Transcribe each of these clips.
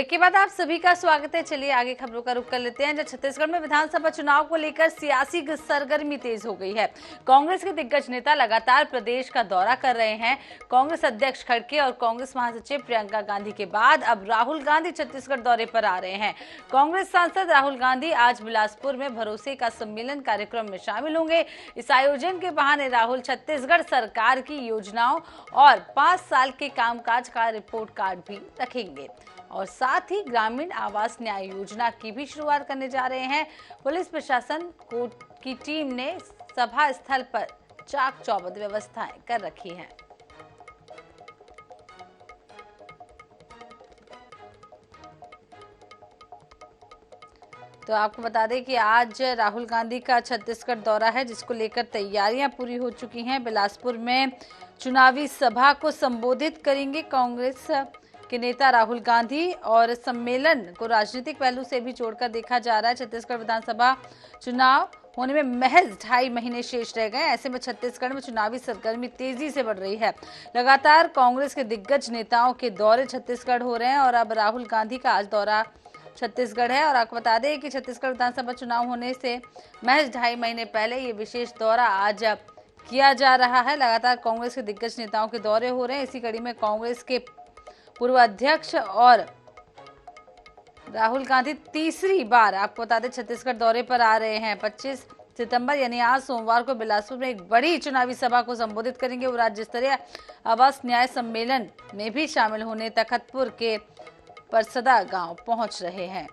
Break के बाद आप सभी का स्वागत है। चलिए आगे खबरों का रुख कर लेते हैं। जब छत्तीसगढ़ में विधानसभा चुनाव को लेकर सियासी सरगर्मी तेज हो गई है। कांग्रेस के दिग्गज नेता लगातार प्रदेश का दौरा कर रहे हैं। कांग्रेस अध्यक्ष खड़गे और कांग्रेस महासचिव प्रियंका गांधी के बाद अब राहुल गांधी छत्तीसगढ़ दौरे पर आ रहे हैं। कांग्रेस सांसद राहुल गांधी आज बिलासपुर में भरोसे का सम्मेलन कार्यक्रम में शामिल होंगे। इस आयोजन के बहाने राहुल छत्तीसगढ़ सरकार की योजनाओं और 5 साल के कामकाज का रिपोर्ट कार्ड भी रखेंगे और साथ ही ग्रामीण आवास न्याय योजना की भी शुरुआत करने जा रहे हैं। पुलिस प्रशासन की टीम ने सभा स्थल पर चाक चौबंद व्यवस्थाएं कर रखी हैं। तो आपको बता दें कि आज राहुल गांधी का छत्तीसगढ़ दौरा है, जिसको लेकर तैयारियां पूरी हो चुकी हैं। बिलासपुर में चुनावी सभा को संबोधित करेंगे कांग्रेस के नेता राहुल गांधी और सम्मेलन को राजनीतिक पहलू से भी जोड़कर देखा जा रहा है। छत्तीसगढ़ विधानसभा चुनाव होने में महज 2.5 महीने शेष रह गए। ऐसे में छत्तीसगढ़ में चुनावी सरगर्मी तेजी से बढ़ रही है। लगातार कांग्रेस के दिग्गज नेताओं के दौरे छत्तीसगढ़ हो रहे हैं और अब राहुल गांधी का आज दौरा छत्तीसगढ़ है। और आपको बता दें कि छत्तीसगढ़ विधानसभा चुनाव होने से महज 2.5 महीने पहले ये विशेष दौरा आज किया जा रहा है। लगातार कांग्रेस के दिग्गज नेताओं के दौरे हो रहे हैं। इसी कड़ी में कांग्रेस के पूर्व अध्यक्ष और राहुल गांधी तीसरी बार आपको बता दें छत्तीसगढ़ दौरे पर आ रहे हैं। 25 सितंबर यानी आज सोमवार को बिलासपुर में एक बड़ी चुनावी सभा को संबोधित करेंगे। वो राज्य स्तरीय आवास न्याय सम्मेलन में भी शामिल होने तखतपुर के परसदा गांव पहुंच रहे हैं।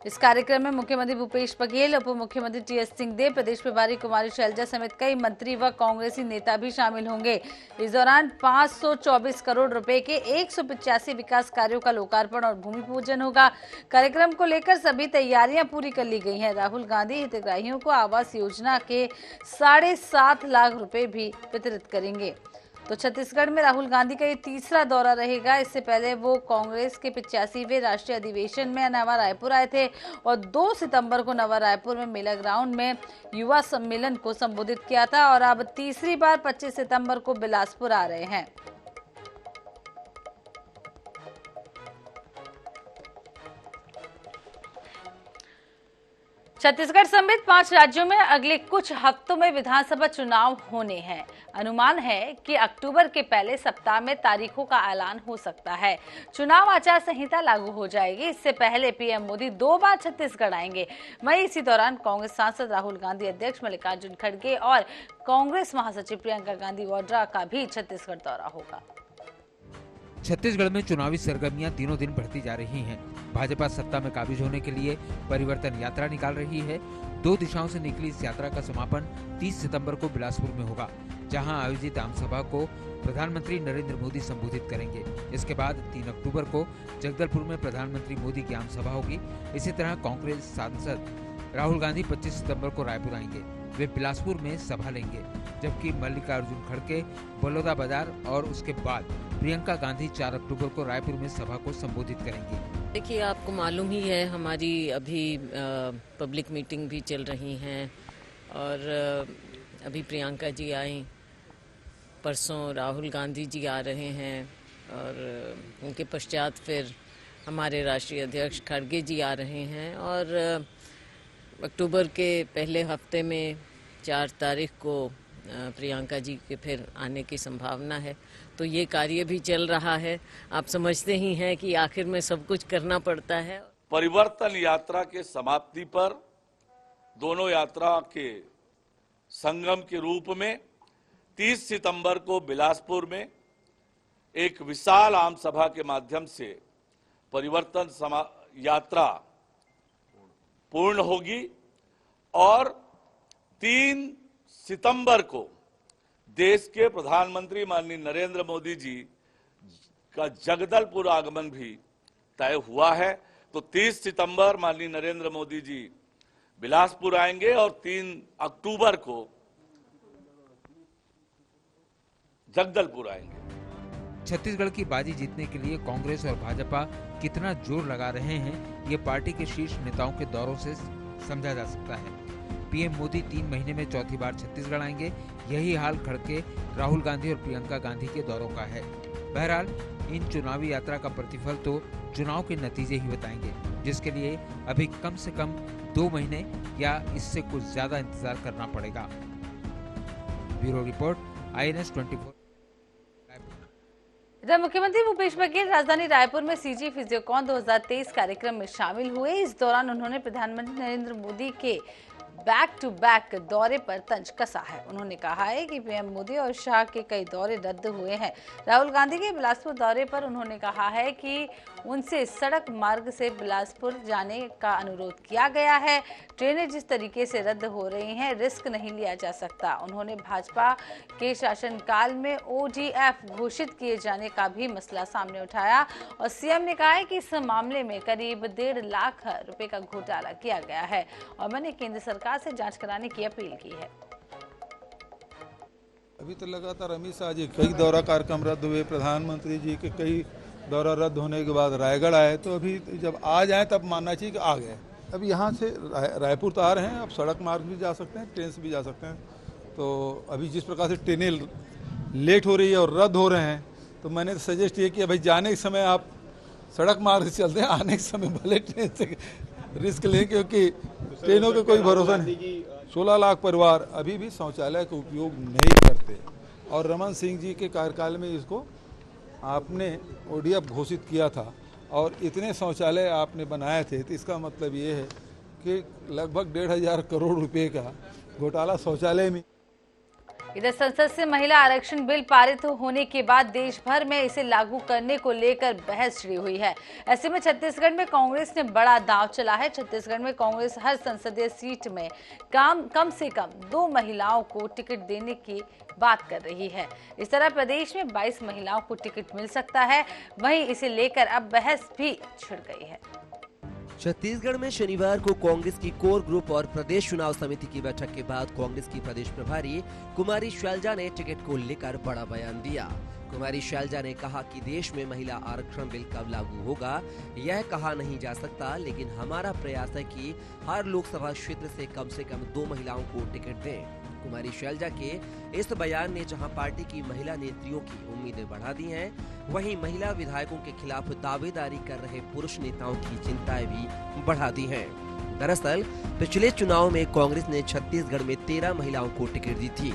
इस कार्यक्रम में मुख्यमंत्री भूपेश बघेल, उप मुख्यमंत्री टीएस सिंहदेव, प्रदेश प्रभारी कुमारी शैलजा समेत कई मंत्री व कांग्रेसी नेता भी शामिल होंगे। इस दौरान 524 करोड़ रुपए के 185 विकास कार्यों का लोकार्पण और भूमि पूजन होगा। कार्यक्रम को लेकर सभी तैयारियां पूरी कर ली गई हैं। राहुल गांधी हितग्राहियों को आवास योजना के 7.5 लाख रुपए भी वितरित करेंगे। तो छत्तीसगढ़ में राहुल गांधी का ये तीसरा दौरा रहेगा। इससे पहले वो कांग्रेस के 85वें राष्ट्रीय अधिवेशन में नवा रायपुर आए थे और 2 सितंबर को नवा रायपुर में मेला ग्राउंड में युवा सम्मेलन को संबोधित किया था और अब तीसरी बार 25 सितंबर को बिलासपुर आ रहे हैं। छत्तीसगढ़ समेत 5 राज्यों में अगले कुछ हफ्तों में विधानसभा चुनाव होने हैं। अनुमान है कि अक्टूबर के पहले सप्ताह में तारीखों का ऐलान हो सकता है। चुनाव आचार संहिता लागू हो जाएगी। इससे पहले पीएम मोदी 2 बार छत्तीसगढ़ आएंगे। वहीं इसी दौरान कांग्रेस सांसद राहुल गांधी, अध्यक्ष मल्लिकार्जुन खड़गे और कांग्रेस महासचिव प्रियंका गांधी वाड्रा का भी छत्तीसगढ़ दौरा होगा। छत्तीसगढ़ में चुनावी सरगर्मियां दिनों दिन बढ़ती जा रही हैं। भाजपा सत्ता में काबिज होने के लिए परिवर्तन यात्रा निकाल रही है। 2 दिशाओं से निकली इस यात्रा का समापन 30 सितंबर को बिलासपुर में होगा, जहां आयोजित आम सभा को प्रधानमंत्री नरेंद्र मोदी संबोधित करेंगे। इसके बाद 3 अक्टूबर को जगदलपुर में प्रधानमंत्री मोदी की आम सभा होगी। इसी तरह कांग्रेस सांसद राहुल गांधी 25 सितंबर को रायपुर आएंगे। वे बिलासपुर में सभा लेंगे, जबकि मल्लिकार्जुन खड़गे बलौदाबाजार और उसके बाद प्रियंका गांधी 4 अक्टूबर को रायपुर में सभा को संबोधित करेंगी। देखिए, आपको मालूम ही है हमारी अभी पब्लिक मीटिंग भी चल रही हैं और अभी प्रियंका जी आई, परसों राहुल गांधी जी आ रहे हैं और उनके पश्चात फिर हमारे राष्ट्रीय अध्यक्ष खड़गे जी आ रहे हैं और अक्टूबर के पहले हफ्ते में 4 तारीख को प्रियंका जी के फिर आने की संभावना है। तो ये कार्य भी चल रहा है। आप समझते ही हैं कि आखिर में सब कुछ करना पड़ता है। परिवर्तन यात्रा के समाप्ति पर दोनों यात्रा के संगम के रूप में 30 सितंबर को बिलासपुर में एक विशाल आम सभा के माध्यम से परिवर्तन यात्रा पूर्ण होगी और 3 सितंबर को देश के प्रधानमंत्री माननीय नरेंद्र मोदी जी का जगदलपुर आगमन भी तय हुआ है। तो 30 सितंबर माननीय नरेंद्र मोदी जी बिलासपुर आएंगे और 3 अक्टूबर को जगदलपुर आएंगे। छत्तीसगढ़ की बाजी जीतने के लिए कांग्रेस और भाजपा कितना जोर लगा रहे हैं, ये पार्टी के शीर्ष नेताओं के दौरों से समझा जा सकता है। पीएम मोदी 3 महीने में चौथी बार छत्तीसगढ़ आएंगे। यही हाल खड़गे, राहुल गांधी और प्रियंका गांधी के दौरों का है। बहरहाल इन चुनावी यात्रा का प्रतिफल तो चुनाव के नतीजे ही बताएंगे, जिसके लिए अभी कम से कम 2 महीने या इससे कुछ ज्यादा इंतजार करना पड़ेगा। Bureau report, INS 24। इधर मुख्यमंत्री भूपेश बघेल राजधानी रायपुर में CG फिजियोकॉन 2023 कार्यक्रम में शामिल हुए। इस दौरान उन्होंने प्रधानमंत्री नरेंद्र मोदी के बैक टू बैक दौरे पर तंज कसा है। उन्होंने कहा है कि PM मोदी और शाह के कई दौरे रद्द हुए हैं। राहुल गांधी के बिलासपुर दौरे पर उन्होंने कहा है कि उनसे सड़क मार्ग से बिलासपुर जाने का अनुरोध किया गया है। ट्रेनें जिस तरीके से रद्द हो रही हैं, रिस्क नहीं लिया जा सकता। उन्होंने भाजपा के शासनकाल में ODF घोषित किए जाने का भी मसला सामने उठाया और CM ने कहा है कि इस मामले में करीब 1.5 लाख रुपए का घोटाला किया गया है और मैंने केंद्र सरकार से जांच कराने की अपील की है। अभी तो लगातार अमित शाह जी कई दौरा कार्यक्रम रद्द हुए, प्रधानमंत्री जी के कई दौरा रद्द होने के बाद रायगढ़ आए, तो अभी जब आ जाए तब मानना चाहिए कि आ गए। अब यहाँ से रायपुर तो आ रहे हैं, अब सड़क मार्ग भी जा सकते हैं, ट्रेन से भी जा सकते हैं। तो अभी जिस प्रकार से ट्रेनें लेट हो रही है और रद्द हो रहे हैं, तो मैंने तो सजेस्ट किया कि भाई जाने के समय आप सड़क मार्ग से चलते हैं, आने के समय भले ट्रेन से रिस्क लें, क्योंकि ट्रेनों का कोई भरोसा नहीं। 16 लाख परिवार अभी भी शौचालय का उपयोग नहीं करते और रमन सिंह जी के कार्यकाल में इसको आपने ODF घोषित किया था और इतने शौचालय आपने बनाए थे, तो इसका मतलब ये है कि लगभग 1,500 करोड़ रुपए का घोटाला शौचालय में। इधर संसद से महिला आरक्षण बिल पारित होने के बाद देश भर में इसे लागू करने को लेकर बहस छिड़ी हुई है। ऐसे में छत्तीसगढ़ में कांग्रेस ने बड़ा दांव चला है। छत्तीसगढ़ में कांग्रेस हर संसदीय सीट में कम से कम 2 महिलाओं को टिकट देने की बात कर रही है। इस तरह प्रदेश में 22 महिलाओं को टिकट मिल सकता है। वहीं इसे लेकर अब बहस भी छिड़ गई है। छत्तीसगढ़ में शनिवार को कांग्रेस की कोर ग्रुप और प्रदेश चुनाव समिति की बैठक के बाद कांग्रेस की प्रदेश प्रभारी कुमारी शैलजा ने टिकट को लेकर बड़ा बयान दिया। कुमारी शैलजा ने कहा कि देश में महिला आरक्षण बिल कब लागू होगा यह कहा नहीं जा सकता, लेकिन हमारा प्रयास है कि हर लोकसभा क्षेत्र से कम 2 महिलाओं को टिकट दें। कुमारी शैलजा के इस बयान ने जहां पार्टी की महिला नेत्रियों की उम्मीदें बढ़ा दी हैं, वहीं महिला विधायकों के खिलाफ दावेदारी कर रहे पुरुष नेताओं की चिंताएं भी बढ़ा दी हैं। दरअसल पिछले चुनाव में कांग्रेस ने छत्तीसगढ़ में 13 महिलाओं को टिकट दी थी।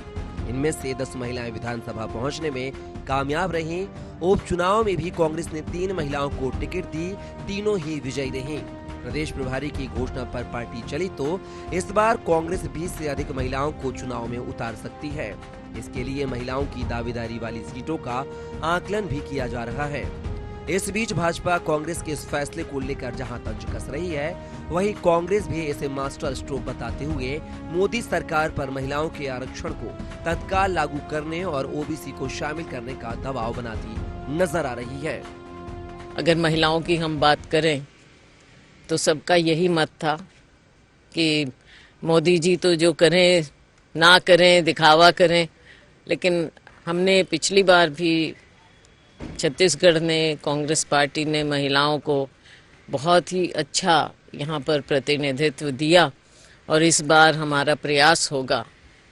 इनमें से 10 महिलाएं विधानसभा पहुंचने में कामयाब रहीं। उपचुनाव में भी कांग्रेस ने 3 महिलाओं को टिकट दी, तीनों ही विजयी रहीं। प्रदेश प्रभारी की घोषणा पर पार्टी चली तो इस बार कांग्रेस 20 से अधिक महिलाओं को चुनाव में उतार सकती है। इसके लिए महिलाओं की दावेदारी वाली सीटों का आकलन भी किया जा रहा है। इस बीच भाजपा कांग्रेस के इस फैसले को लेकर जहां तंज कस रही है, वहीं कांग्रेस भी इसे मास्टर स्ट्रोक बताते हुए मोदी सरकार पर महिलाओं के आरक्षण को तत्काल लागू करने और OBC को शामिल करने का दबाव बनाती नजर आ रही है। अगर महिलाओं की हम बात करें तो सबका यही मत था कि मोदी जी तो जो करें ना करें, दिखावा करें, लेकिन हमने पिछली बार भी छत्तीसगढ़ ने कांग्रेस पार्टी ने महिलाओं को बहुत ही अच्छा यहाँ पर प्रतिनिधित्व दिया और इस बार हमारा प्रयास होगा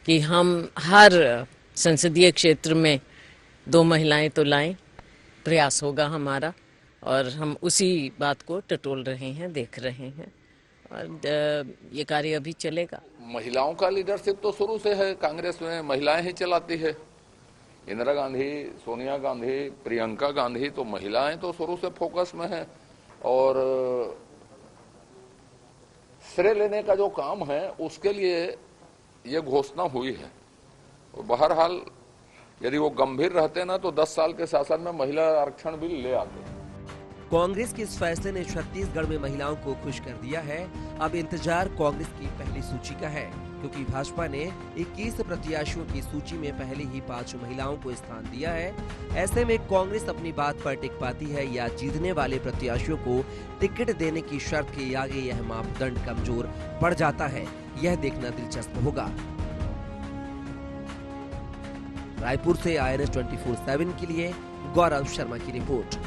कि हम हर संसदीय क्षेत्र में 2 महिलाएं तो लाएं। प्रयास होगा हमारा और हम उसी बात को टटोल रहे हैं, देख रहे हैं और ये कार्य अभी चलेगा। महिलाओं का लीडरशिप तो शुरू से है, कांग्रेस में महिलाएं ही चलाती है। इंदिरा गांधी, सोनिया गांधी, प्रियंका गांधी, तो महिलाएं तो शुरू से फोकस में है और श्रेय लेने का जो काम है उसके लिए ये घोषणा हुई है। और बहरहाल यदि वो गंभीर रहते ना तो 10 साल के शासन में महिला आरक्षण बिल ले आते। कांग्रेस के इस फैसले ने छत्तीसगढ़ में महिलाओं को खुश कर दिया है। अब इंतजार कांग्रेस की पहली सूची का है, क्योंकि भाजपा ने 21 प्रत्याशियों की सूची में पहले ही 5 महिलाओं को स्थान दिया है। ऐसे में कांग्रेस अपनी बात पर टिक पाती है या जीतने वाले प्रत्याशियों को टिकट देने की शर्त के आगे यह मापदंड कमजोर पड़ जाता है, यह देखना दिलचस्प होगा। रायपुर से INS 24/7 के लिए गौरव शर्मा की रिपोर्ट।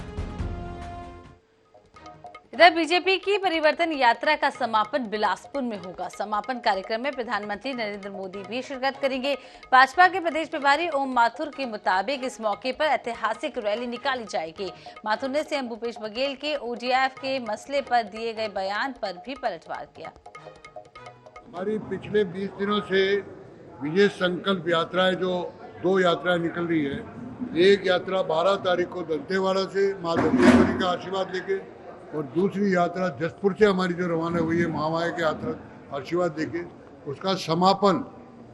इधर बीजेपी की परिवर्तन यात्रा का समापन बिलासपुर में होगा। समापन कार्यक्रम में प्रधानमंत्री नरेंद्र मोदी भी शिरकत करेंगे। भाजपा के प्रदेश प्रभारी ओम माथुर के मुताबिक इस मौके पर ऐतिहासिक रैली निकाली जाएगी। माथुर ने सीएम भूपेश बघेल के ओडीएफ के मसले पर दिए गए बयान पर भी पलटवार किया। हमारी पिछले 20 दिनों से विजय संकल्प यात्राएं जो 2 यात्राएं निकल रही है, एक यात्रा 12 तारीख को दंतेवाड़ा से माँ दंतेश्वरी का आशीर्वाद लेके और दूसरी यात्रा जसपुर से हमारी जो रवाना हुई है महामाया की यात्रा आशीर्वाद देके, उसका समापन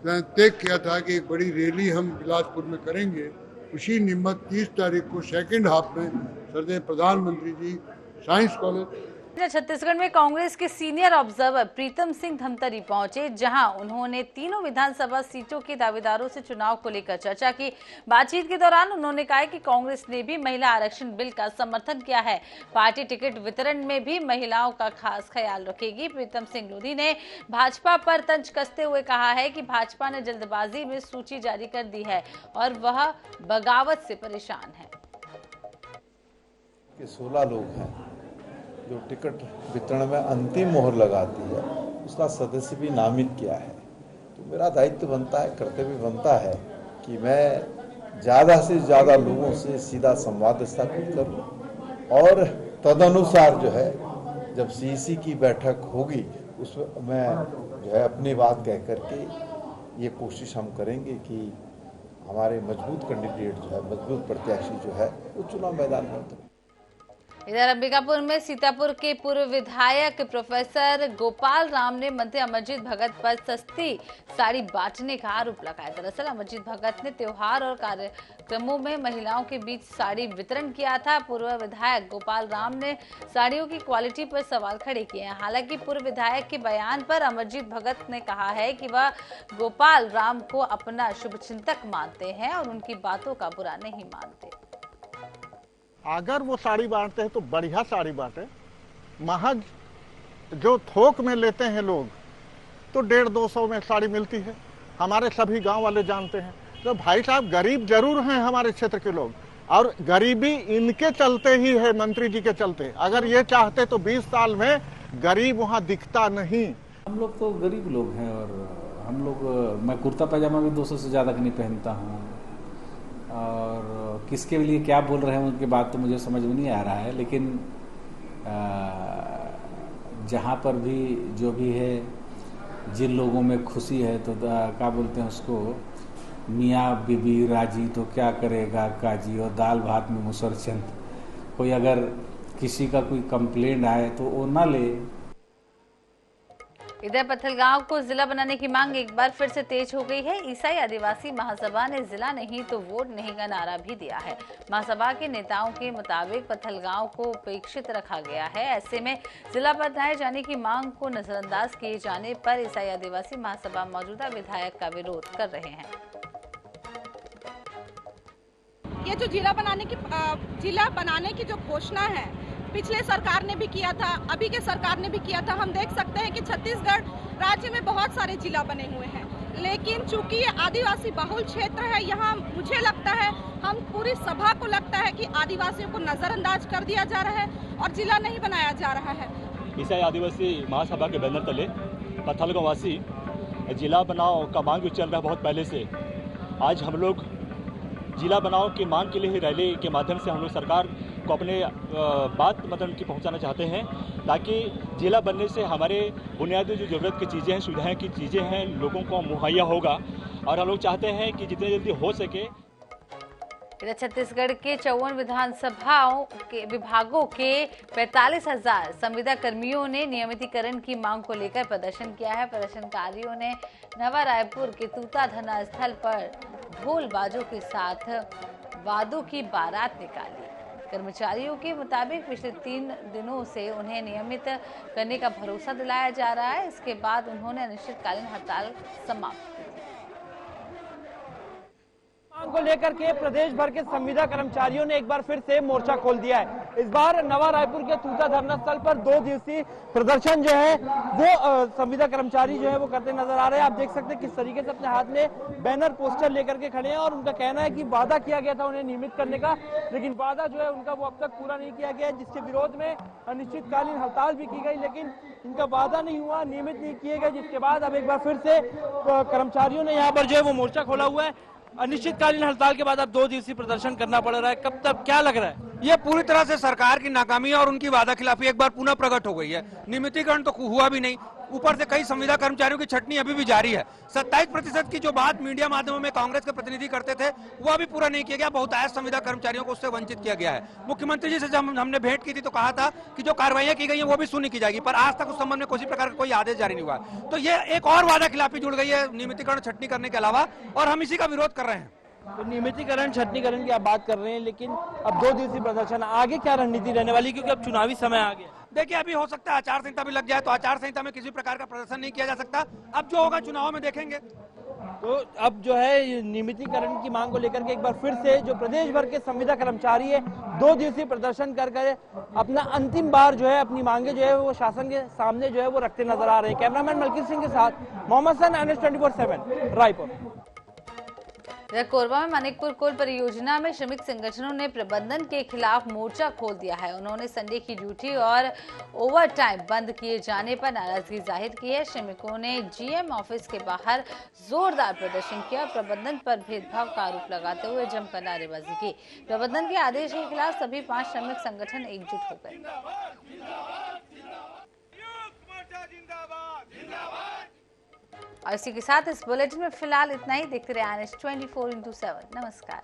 तय किया था कि एक बड़ी रैली हम बिलासपुर में करेंगे। उसी निमित्त 30 तारीख को सेकंड हाफ में सरदेव प्रधानमंत्री जी साइंस कॉलेज। छत्तीसगढ़ में कांग्रेस के सीनियर ऑब्जर्वर प्रीतम सिंह धमतरी पहुंचे, जहां उन्होंने तीनों विधानसभा सीटों के दावेदारों से चुनाव को लेकर चर्चा की। बातचीत के दौरान उन्होंने कहा कि कांग्रेस ने भी महिला आरक्षण बिल का समर्थन किया है। पार्टी टिकट वितरण में भी महिलाओं का खास ख्याल रखेगी। प्रीतम सिंह लोधी ने भाजपा पर तंज कसते हुए कहा है कि भाजपा ने जल्दबाजी में सूची जारी कर दी है और वह बगावत से परेशान है। 16 लोग हैं जो टिकट वितरण में अंतिम मोहर लगाती है, उसका सदस्य भी नामित किया है। तो मेरा दायित्व बनता है, कर्तव्य बनता है कि मैं ज़्यादा से ज़्यादा लोगों से सीधा संवाद स्थापित करूं और तदनुसार जो है जब सीईसी की बैठक होगी उसमें मैं जो है अपनी बात कह करके ये कोशिश हम करेंगे कि हमारे मजबूत कैंडिडेट जो है, मजबूत प्रत्याशी जो है वो चुनाव मैदान में उतरे। इधर अंबिकापुर में सीतापुर के पूर्व विधायक प्रोफेसर गोपाल राम ने मंत्री अमरजीत भगत पर सस्ती साड़ी बांटने का आरोप लगाया। दरअसल अमरजीत भगत ने त्योहार और कार्यक्रमों में महिलाओं के बीच साड़ी वितरण किया था। पूर्व विधायक गोपाल राम ने साड़ियों की क्वालिटी पर सवाल खड़े किए हैं। हालांकि पूर्व विधायक के बयान पर अमरजीत भगत ने कहा है कि वह गोपाल राम को अपना शुभचिंतक मानते हैं और उनकी बातों का बुरा नहीं मानते। अगर वो साड़ी बांटते हैं तो बढ़िया साड़ी बांटे। महज जो थोक में लेते हैं लोग तो 150-200 में साड़ी मिलती है, हमारे सभी गांव वाले जानते हैं। तो भाई साहब गरीब जरूर हैं हमारे क्षेत्र के लोग, और गरीबी इनके चलते ही है, मंत्री जी के चलते। अगर ये चाहते तो 20 साल में गरीब वहाँ दिखता नहीं। हम लोग तो गरीब लोग हैं और हम लोग, मैं कुर्ता पैजामा भी 200 से ज़्यादा का नहीं पहनता हूँ और किसके लिए क्या बोल रहे हैं उनकी बात तो मुझे समझ में नहीं आ रहा है। लेकिन जहाँ पर भी जो भी है, जिन लोगों में खुशी है तो क्या बोलते हैं उसको, मियाँ बीबी राजी तो क्या करेगा काजी, और दाल भात में मुसरचंद। कोई अगर किसी का कोई कंप्लेंट आए तो वो ना ले। इधर पत्थलगांव को जिला बनाने की मांग एक बार फिर से तेज हो गई है। ईसाई आदिवासी महासभा ने जिला नहीं तो वोट नहीं का नारा भी दिया है। महासभा के नेताओं के मुताबिक पत्थलगांव को उपेक्षित रखा गया है। ऐसे में जिला बनाए जाने की मांग को नजरअंदाज किए जाने पर ईसाई आदिवासी महासभा मौजूदा विधायक का विरोध कर रहे हैं। ये जो जिला बनाने की जो घोषणा है, पिछले सरकार ने भी किया था, अभी के सरकार ने भी किया था। हम देख सकते हैं कि छत्तीसगढ़ राज्य में बहुत सारे जिला बने हुए हैं, लेकिन चूंकि ये आदिवासी बहुल क्षेत्र है, यहाँ मुझे लगता है, हम पूरी सभा को लगता है कि आदिवासियों को नजरअंदाज कर दिया जा रहा है और जिला नहीं बनाया जा रहा है। ईसाई आदिवासी महासभा के बैनर तले पत्थलगांव वासी जिला बनाओ का मांग चल रहा है बहुत पहले से। आज हम लोग जिला बनाओ की मांग के लिए ही रैली के माध्यम से हम लोग सरकार को अपने बात मतलब की पहुंचाना चाहते हैं, ताकि जिला बनने से हमारे बुनियादी जो ज़रूरत की चीज़ें हैं, सुविधाएं की चीज़ें हैं, लोगों को मुहैया होगा। और हम लोग चाहते हैं कि जितने जल्दी हो सके। इधर छत्तीसगढ़ के 54 विधानसभाओं के विभागों के 45,000 संविदा कर्मियों ने नियमितीकरण की मांग को लेकर प्रदर्शन किया है। प्रदर्शनकारियों ने नवा रायपुर के तूता धना स्थल पर ढोल बाजों के साथ वादों की बारात निकाली। कर्मचारियों के मुताबिक पिछले 3 दिनों से उन्हें नियमित करने का भरोसा दिलाया जा रहा है। इसके बाद उन्होंने अनिश्चितकालीन हड़ताल समाप्त की। मांग को लेकर के प्रदेश भर के संविदा कर्मचारियों ने एक बार फिर से मोर्चा खोल दिया है। इस बार नवा रायपुर के तूता धरना स्थल पर 2 दिवसीय प्रदर्शन जो है वो संविदा कर्मचारी जो है वो करते नजर आ रहे हैं। आप देख सकते हैं किस तरीके से अपने हाथ में बैनर पोस्टर लेकर के खड़े हैं और उनका कहना है कि वादा किया गया था उन्हें नियमित करने का, लेकिन वादा जो है उनका वो अब तक पूरा नहीं किया गया, जिसके विरोध में अनिश्चितकालीन हड़ताल भी की गई, लेकिन इनका वादा नहीं हुआ, नियमित नहीं किए गए, जिसके बाद अब एक बार फिर से कर्मचारियों ने यहाँ पर जो है वो मोर्चा खोला हुआ है। अनिश्चितकालीन हड़ताल के बाद अब 2 दिवसीय प्रदर्शन करना पड़ रहा है। कब तक, क्या लग रहा है? ये पूरी तरह से सरकार की नाकामी और उनकी वादा खिलाफी एक बार पुनः प्रकट हो गई है। नियमितीकरण तो हुआ भी नहीं, ऊपर से कई संविदा कर्मचारियों की छटनी अभी भी जारी है। 27% की जो बात मीडिया माध्यमों में कांग्रेस के प्रतिनिधि करते थे वो अभी पूरा नहीं किया गया। बहुतायत संविदा कर्मचारियों को उससे वंचित किया गया है। मुख्यमंत्री जी से जब हमने भेंट की थी तो कहा था कि जो कार्रवाइयां की गई हैं वो भी सुनी की जाएगी, पर आज तक उस संबंध में किसी प्रकार का कोई आदेश जारी नहीं हुआ। तो ये एक और वादा खिलाफी जुड़ गई है नियमितीकरण छटनी करने के अलावा, और हम इसी का विरोध कर रहे हैं। तो नियमितीकरण छटनीकरण की आप बात कर रहे हैं, लेकिन अब 2 दिवसीय प्रदर्शन, आगे क्या रणनीति रहने वाली, क्योंकि अब चुनावी समय आ गया? देखिए, अभी हो सकता है आचार संहिता भी लग जाए, तो आचार संहिता में किसी प्रकार का प्रदर्शन नहीं किया जा सकता। अब जो होगा चुनाव में देखेंगे। तो अब जो है नियमितीकरण की मांग को लेकर के एक बार फिर से जो प्रदेश भर के संविदा कर्मचारी है 2 दिवसीय प्रदर्शन कर अपना अंतिम बार जो है अपनी मांगे जो है वो शासन के सामने जो है वो रखते नजर आ रहे हैं। कैमरामैन मलकीत सिंह के साथ मोहम्मद सन, NH24/7 रायपुर। कोरबा में मानिकपुर कोल परियोजना में श्रमिक संगठनों ने प्रबंधन के खिलाफ मोर्चा खोल दिया है। उन्होंने संडे की ड्यूटी और ओवर टाइम बंद किए जाने पर नाराजगी जाहिर की है। श्रमिकों ने GM ऑफिस के बाहर जोरदार प्रदर्शन किया, प्रबंधन पर भेदभाव का आरोप लगाते हुए जमकर नारेबाजी की। प्रबंधन के आदेश के खिलाफ सभी 5 श्रमिक संगठन एकजुट हो गए। और इसी के साथ इस बुलेटिन में फिलहाल इतना ही। देखते रहे NH24/7। नमस्कार।